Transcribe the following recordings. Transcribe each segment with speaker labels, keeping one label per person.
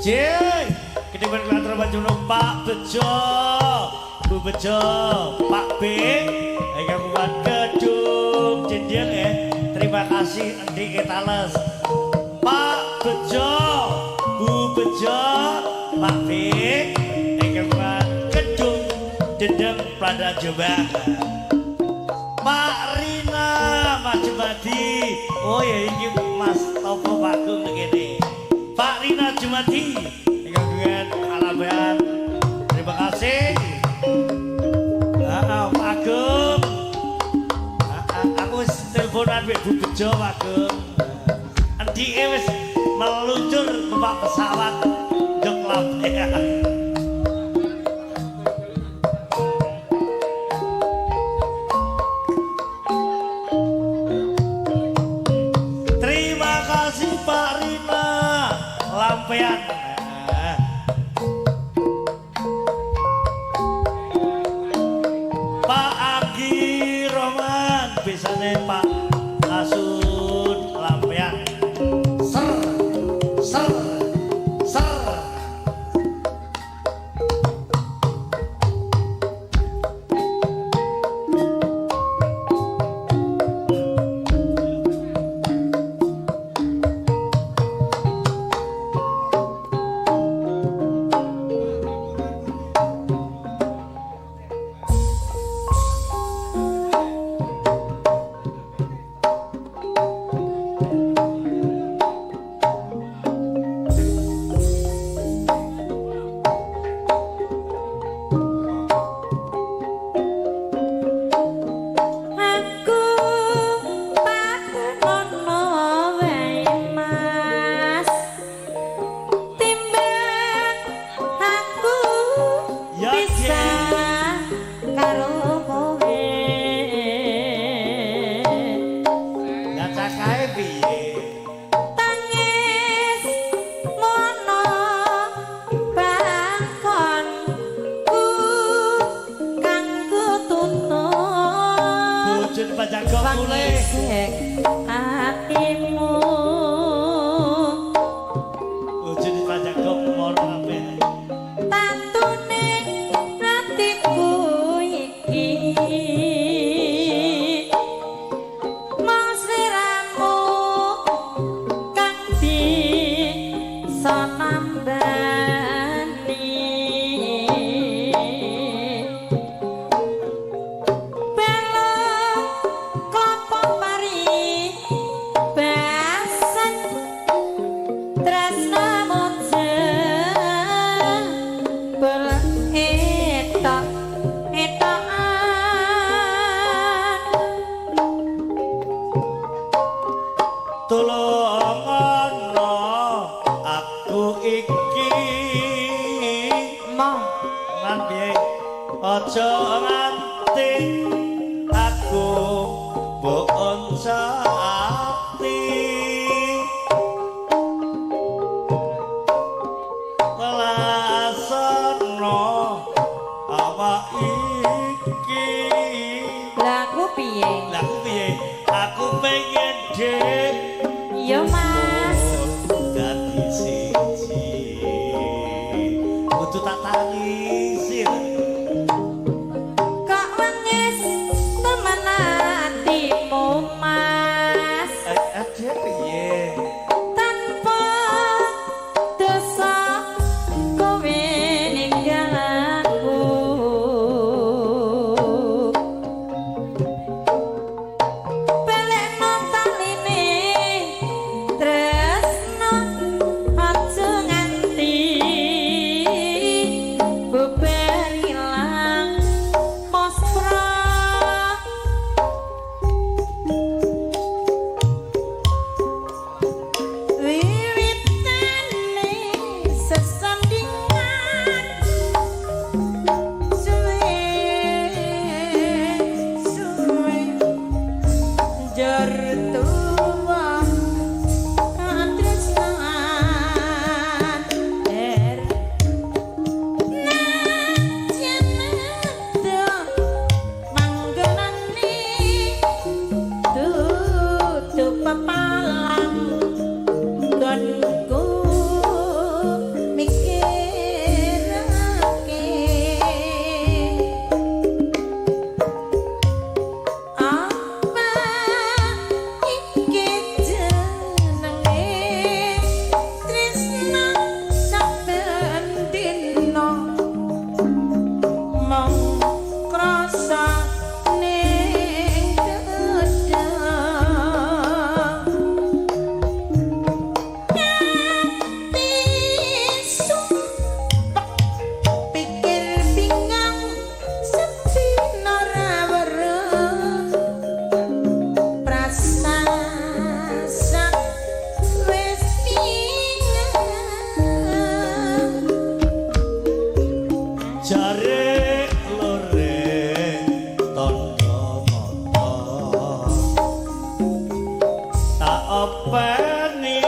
Speaker 1: Jeng, ketiban kelantar baju Pak Bejo, Bu Bejo, Pak B, gabungan Kedung Cendil ya. Terima kasih Endi Ketales, Pak Bejo, Bu Bejo, Pak B, gabungan Kedung Cendil Prada Jombang. Pak Rina, Mas Jumadi, oh ya ini Mas Topo Bagong begini. Pak Rina Jumadi, gabungan Alaban. Terima kasih. Pak Agung, aku teleponan Bu Bejo Pak Agung. Endi wis meluncur numpak pesawat jok Lampung. Lampian Pak Agi Roman bisane Pak Asun Lampian ser ser ser openi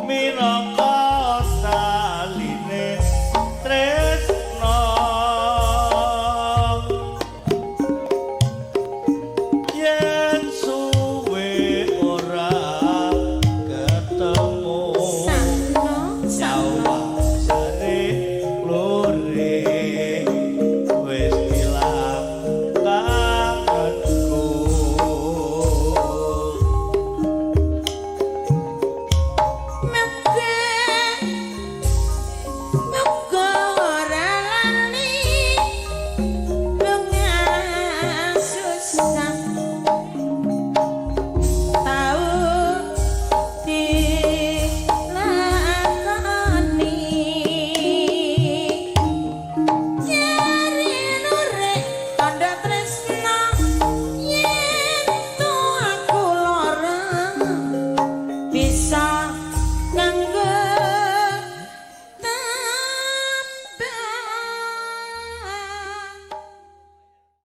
Speaker 1: minangka saline tresno yen suwe ora ketemu nyawa jare lore wis ilang kangenku
Speaker 2: bisa